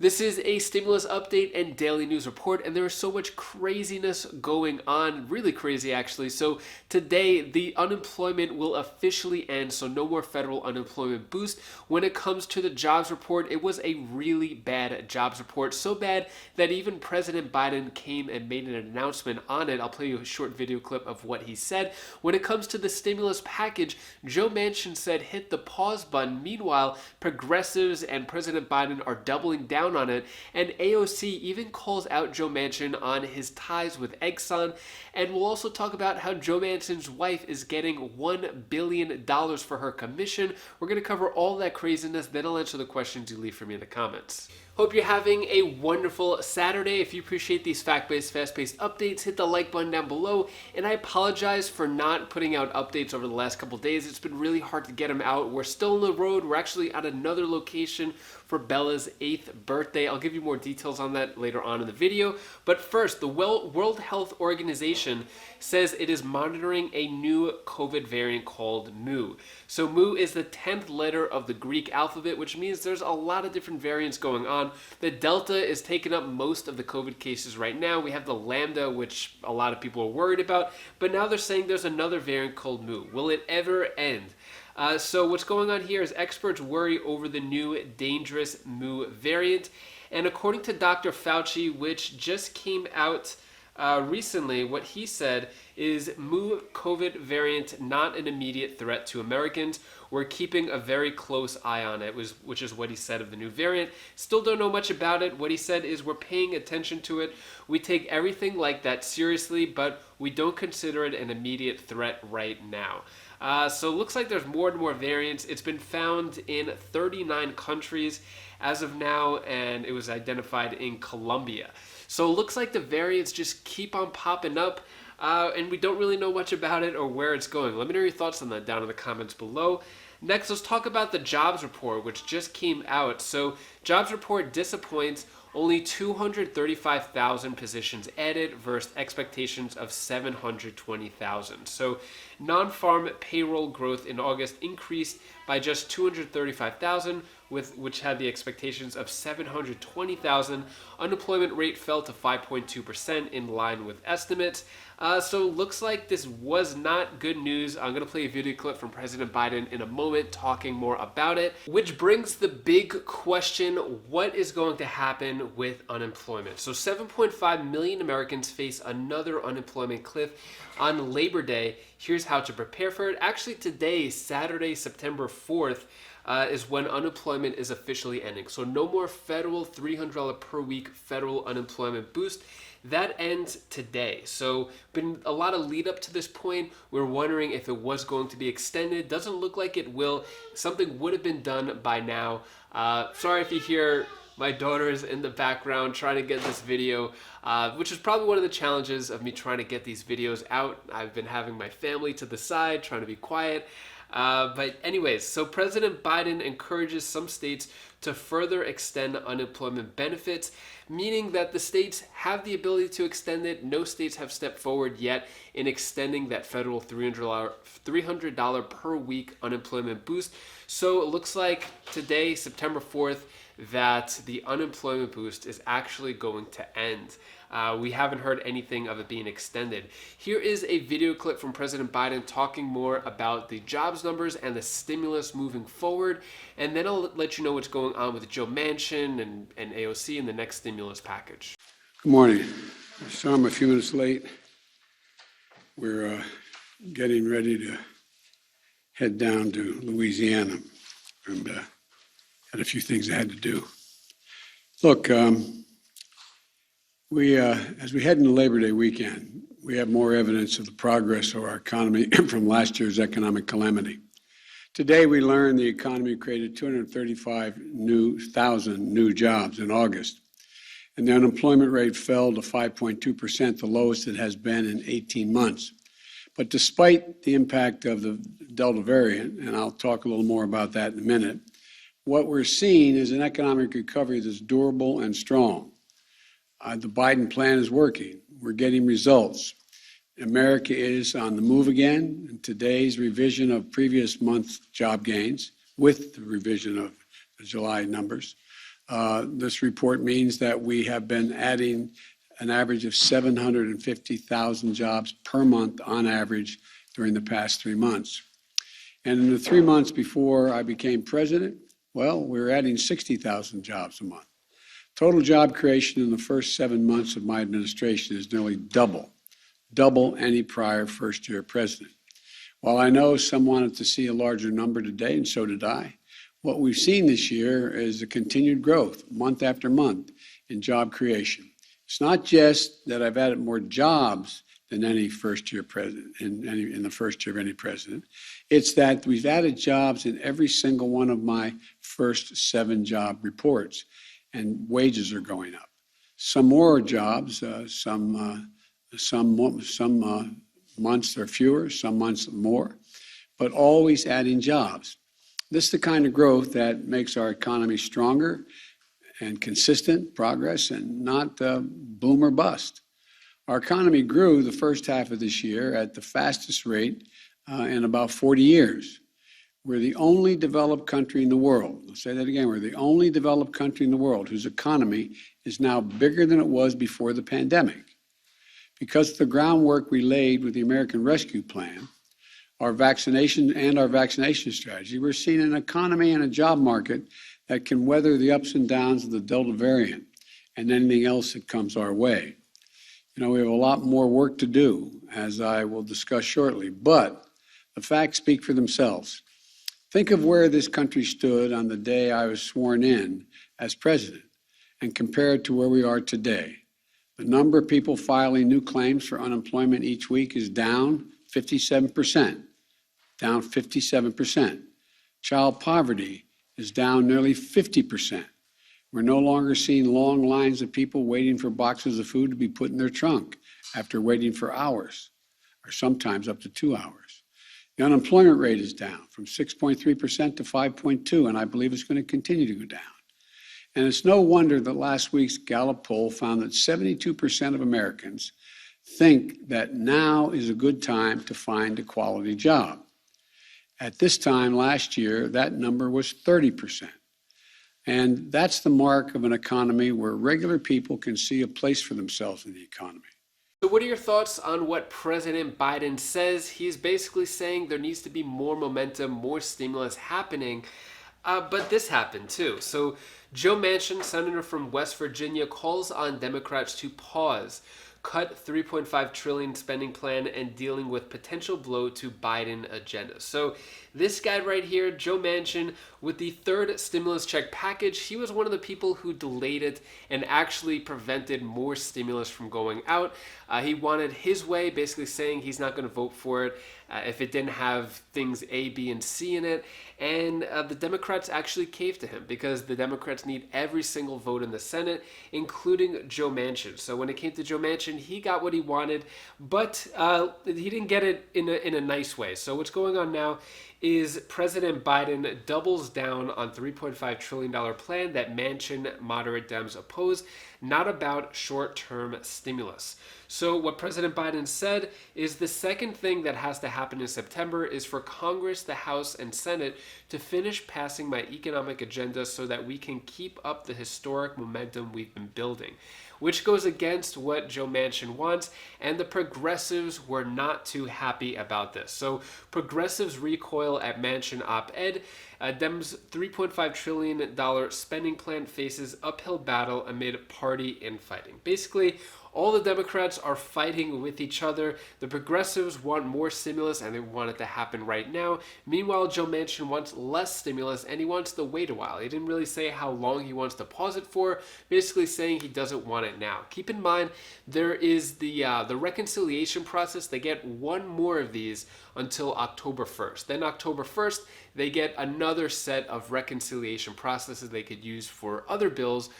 This is a stimulus update and daily news report, and there is so much craziness going on, really crazy actually. So today, the unemployment will officially end, so no more federal unemployment boost. When it comes to the jobs report, it was a really bad jobs report, so bad that even President Biden came and made an announcement on it. I'll play you a short video clip of what he said. When it comes to the stimulus package, Joe Manchin said hit the pause button. Meanwhile, progressives and President Biden are doubling down on it, and AOC even calls out Joe Manchin on his ties with Exxon. And we'll also talk about how Joe Manchin's wife is getting $1 billion for her commission. We're going to cover all that craziness, then I'll answer the questions you leave for me in the comments. Hope you're having a wonderful Saturday. If you appreciate these fact-based, fast-paced updates, hit the like button down below. And I apologize for not putting out updates over the last couple days. It's been really hard to get them out. We're still on the road. We're actually at another location for Bella's 8th birthday. I'll give you more details on that later on in the video. But first, the World Health Organization says it is monitoring a new COVID variant called Mu. So Mu is the 10th letter of the Greek alphabet, which means there's a lot of different variants going on. The Delta is taking up most of the COVID cases right now. We have the Lambda, which a lot of people are worried about, but now they're saying there's another variant called Mu. Will it ever end? So what's going on here is experts worry over the new dangerous Mu variant. And according to Dr. Fauci, which just came out recently, what he said is Mu COVID variant not an immediate threat to Americans. We're keeping a very close eye on it, which is what he said of the new variant. Still don't know much about it. What he said is we're paying attention to it. We take everything like that seriously, but we don't consider it an immediate threat right now. So it looks like there's more and more variants. It's been found in 39 countries as of now, and it was identified in Colombia. So it looks like the variants just keep on popping up, and we don't really know much about it or where it's going. Let me know your thoughts on that down in the comments below. Next, let's talk about the jobs report, which just came out. So jobs report disappoints. Only 235,000 positions added versus expectations of 720,000. So non-farm payroll growth in August increased by just 235,000, which had the expectations of 720,000. Unemployment rate fell to 5.2% in line with estimates. So looks like this was not good news. I'm going to play a video clip from President Biden in a moment talking more about it, which brings the big question: what is going to happen with unemployment? So 7.5 million Americans face another unemployment cliff on Labor Day. Here's how to prepare for it. Actually, today, Saturday, September 4th, is when unemployment is officially ending. So no more federal $300 per week federal unemployment boost. That ends today. So been a lot of lead up to this point. We're wondering if it was going to be extended. Doesn't look like it will. Something would have been done by now. Sorry if you hear my daughters in the background trying to get this video, which is probably one of the challenges of me trying to get these videos out. I've been having my family to the side, trying to be quiet. But anyways, so President Biden encourages some states to further extend unemployment benefits, meaning that the states have the ability to extend it. No states have stepped forward yet in extending that federal $300 per week unemployment boost. So it looks like today, September 4th, that the unemployment boost is actually going to end. We haven't heard anything of it being extended. Here is a video clip from President Biden talking more about the jobs numbers and the stimulus moving forward, and then I'll let you know what's going on with Joe Manchin and AOC in the next stimulus package. Good morning. So I'm a few minutes late. We're getting ready to head down to Louisiana, and had a few things I had to do. Look, as we head into Labor Day weekend, we have more evidence of the progress of our economy from last year's economic calamity. Today, we learned the economy created 235,000 new jobs in August, and the unemployment rate fell to 5.2%, the lowest it has been in 18 months. But despite the impact of the Delta variant, and I'll talk a little more about that in a minute, what we're seeing is an economic recovery that's durable and strong. The Biden plan is working. We're getting results. America is on the move again, and today's revision of previous month's job gains, with the revision of the July numbers, This report means that we have been adding an average of 750,000 jobs per month on average during the past 3 months. And in the 3 months before I became president, well, we were adding 60,000 jobs a month. Total job creation in the first 7 months of my administration is nearly double any prior first-year president. While I know some wanted to see a larger number today, and so did I, what we've seen this year is a continued growth, month after month, in job creation. It's not just that I've added more jobs than any first-year president, in the first year of any president. It's that we've added jobs in every single one of my first 7 job reports, and wages are going up. Some more jobs, some months are fewer, some months more, but always adding jobs. This is the kind of growth that makes our economy stronger and consistent progress and not boom or bust. Our economy grew the first half of this year at the fastest rate in about 40 years. We're the only developed country in the world. I'll say that again. We're the only developed country in the world whose economy is now bigger than it was before the pandemic. Because of the groundwork we laid with the American Rescue Plan, our vaccination strategy, we're seeing an economy and a job market that can weather the ups and downs of the Delta variant and anything else that comes our way. You know, we have a lot more work to do, as I will discuss shortly, but the facts speak for themselves. Think of where this country stood on the day I was sworn in as president and compare it to where we are today. The number of people filing new claims for unemployment each week is down 57%. Down 57%. Child poverty is down nearly 50%. We're no longer seeing long lines of people waiting for boxes of food to be put in their trunk after waiting for hours, or sometimes up to 2 hours. The unemployment rate is down from 6.3% to 5.2%, and I believe it's going to continue to go down. And it's no wonder that last week's Gallup poll found that 72% of Americans think that now is a good time to find a quality job. At this time last year, that number was 30%. And that's the mark of an economy where regular people can see a place for themselves in the economy. So what are your thoughts on what President Biden says? He's basically saying there needs to be more momentum, more stimulus happening. But this happened too. So Joe Manchin, senator from West Virginia, calls on Democrats to pause, cut $3.5 trillion spending plan, and dealing with potential blow to Biden agenda. So this guy right here, Joe Manchin, with the third stimulus check package, he was one of the people who delayed it and actually prevented more stimulus from going out. He wanted his way, basically saying he's not going to vote for it if it didn't have things A, B, and C in it. And the Democrats actually caved to him because the Democrats need every single vote in the Senate, including Joe Manchin. So when it came to Joe Manchin, he got what he wanted, but he didn't get it in a nice way. So what's going on now is President Biden doubles down on $3.5 trillion plan that Manchin moderate Dems oppose, not about short-term stimulus. So what President Biden said is the second thing that has to happen in September is for Congress, the House, and Senate to finish passing my economic agenda so that we can keep up the historic momentum we've been building, which goes against what Joe Manchin wants, and the progressives were not too happy about this. So progressives recoil at Manchin op-ed. Dems' $3.5 trillion spending plan faces uphill battle amid party infighting. Basically, all the Democrats are fighting with each other. The progressives want more stimulus and they want it to happen right now. Meanwhile, Joe Manchin wants less stimulus and he wants to wait a while. He didn't really say how long he wants to pause it for, basically saying he doesn't want it now. Keep in mind, there is the reconciliation process. They get one more of these until October 1st. Then October 1st, they get another set of reconciliation processes they could use for other bills,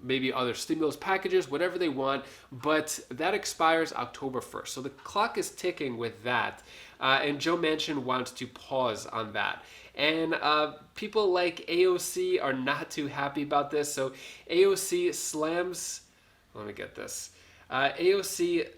maybe other stimulus packages, whatever they want, but that expires October 1st. So the clock is ticking with that, and Joe Manchin wants to pause on that. And people like AOC are not too happy about this. So AOC slams, let me get this. AOC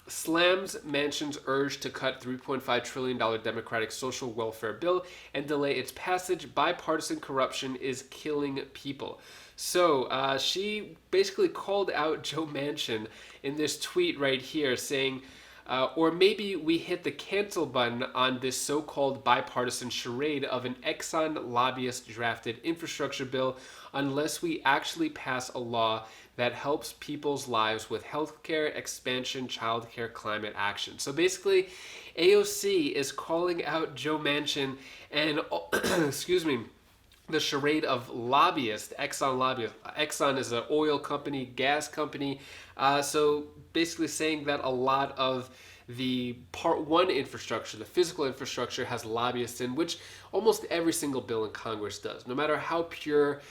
slams Manchin's urge to cut $3.5 trillion Democratic social welfare bill and delay its passage. Bipartisan corruption is killing people. So she basically called out Joe Manchin in this tweet right here saying, or maybe we hit the cancel button on this so-called bipartisan charade of an Exxon lobbyist drafted infrastructure bill unless we actually pass a law that helps people's lives with healthcare, expansion, childcare, climate action. So basically, AOC is calling out Joe Manchin and, excuse me, the charade of lobbyists, Exxon lobbyists. Exxon is an oil company, gas company. So basically saying that a lot of the part one infrastructure, the physical infrastructure, has lobbyists in, which almost every single bill in Congress does. No matter how pure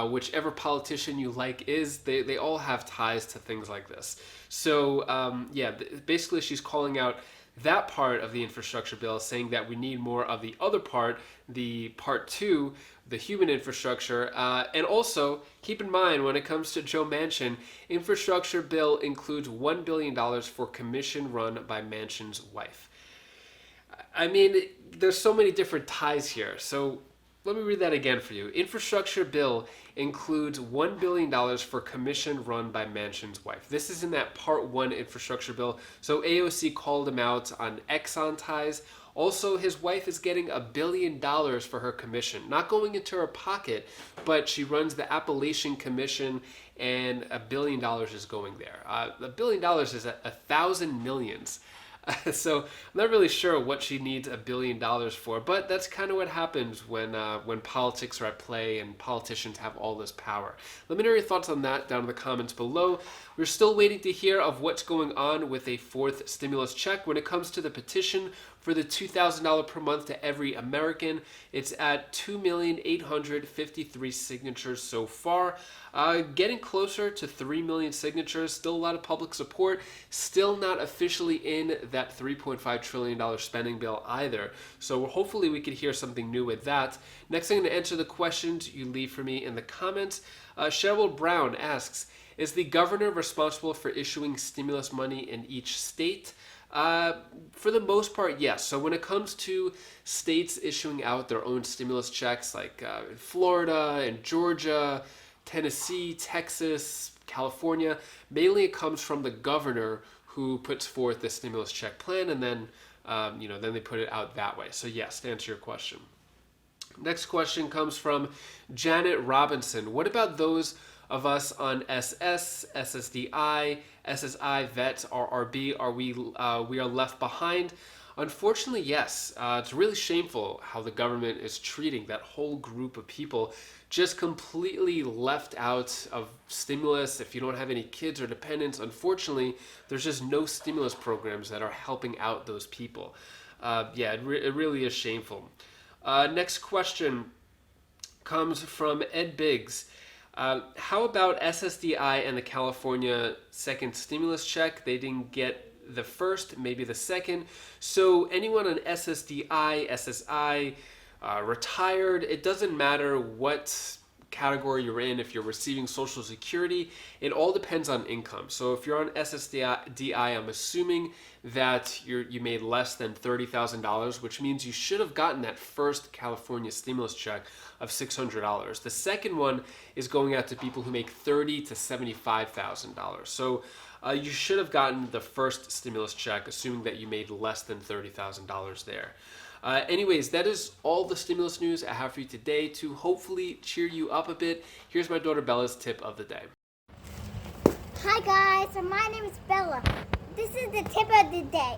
whichever politician you like is, they all have ties to things like this. So yeah, basically she's calling out that part of the infrastructure bill, saying that we need more of the other part, the part two, the human infrastructure. And also, keep in mind, when it comes to Joe Manchin, infrastructure bill includes $1 billion for commission run by Manchin's wife. I mean, there's so many different ties here. So let me read that again for you. Infrastructure bill includes $1 billion for commission run by Manchin's wife. This is in that part one infrastructure bill. So AOC called him out on Exxon ties. Also, his wife is getting $1 billion for her commission, not going into her pocket, but she runs the Appalachian Commission, and $1 billion is going there. $1 billion is 1,000 millions. So I'm not really sure what she needs $1 billion for, but that's kind of what happens when politics are at play and politicians have all this power. Let me know your thoughts on that down in the comments below. We're still waiting to hear of what's going on with a fourth stimulus check. When it comes to the petition for the $2,000 per month to every American, it's at 2,853 signatures so far. Getting closer to 3 million signatures, still a lot of public support, still not officially in that $3.5 trillion spending bill either. So hopefully we could hear something new with that. Next, I'm going to answer the questions you leave for me in the comments. Cheryl Brown asks, is the governor responsible for issuing stimulus money in each state? For the most part, yes. So when it comes to states issuing out their own stimulus checks, like Florida and Georgia, Tennessee, Texas, California, mainly it comes from the governor who puts forth the stimulus check plan, and then then they put it out that way. So yes, to answer your question. Next question comes from Janet Robinson. What about those of us on SS, SSDI, SSI, VET, RRB? Are we are left behind? Unfortunately, yes. It's really shameful how the government is treating that whole group of people, just completely left out of stimulus. If you don't have any kids or dependents, unfortunately, there's just no stimulus programs that are helping out those people. Yeah, it really is shameful. Next question comes from Ed Biggs. How about SSDI and the California second stimulus check? They didn't get the first, maybe the second. So anyone on SSDI, SSI, retired, it doesn't matter what category you're in. If you're receiving Social Security, it all depends on income. So if you're on SSDI, I'm assuming that you made less than $30,000, which means you should have gotten that first California stimulus check of $600. The second one is going out to people who make $30,000 to $75,000. So you should have gotten the first stimulus check, assuming that you made less than $30,000 there. Anyways, that is all the stimulus news I have for you today to hopefully cheer you up a bit. Here's my daughter Bella's tip of the day. Hi guys, so my name is Bella. This is the tip of the day.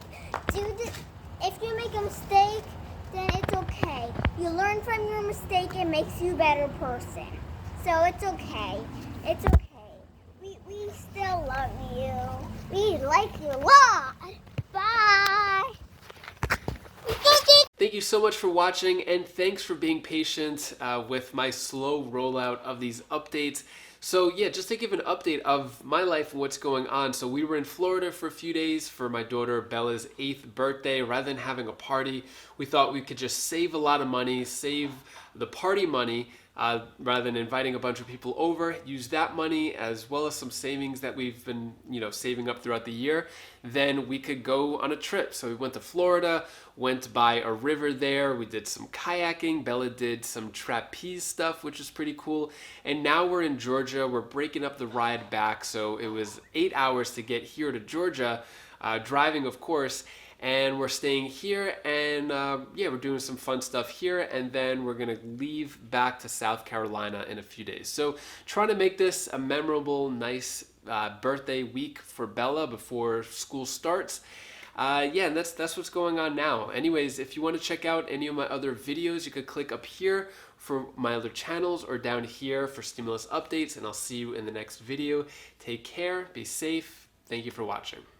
If you make a mistake, then it's okay. You learn from your mistake, it makes you a better person. So it's okay. It's okay. We still love you. We like you a lot. Bye. Thank you so much for watching, and thanks for being patient with my slow rollout of these updates. So yeah, just to give an update of my life and what's going on. So we were in Florida for a few days for my daughter Bella's 8th birthday. Rather than having a party, we thought we could just save a lot of money, save the party money, rather than inviting a bunch of people over, use that money as well as some savings that we've been, saving up throughout the year. Then we could go on a trip. So we went to Florida, went by a river there. We did some kayaking. Bella did some trapeze stuff, which is pretty cool. And now we're in Georgia. We're breaking up the ride back. So it was 8 hours to get here to Georgia, driving, of course. And we're staying here, and we're doing some fun stuff here, and then we're gonna leave back to South Carolina in a few days. So trying to make this a memorable, nice birthday week for Bella before school starts. And that's what's going on now. Anyways, if you want to check out any of my other videos, you could click up here for my other channels or down here for stimulus updates, and I'll see you in the next video. Take care, be safe. Thank you for watching.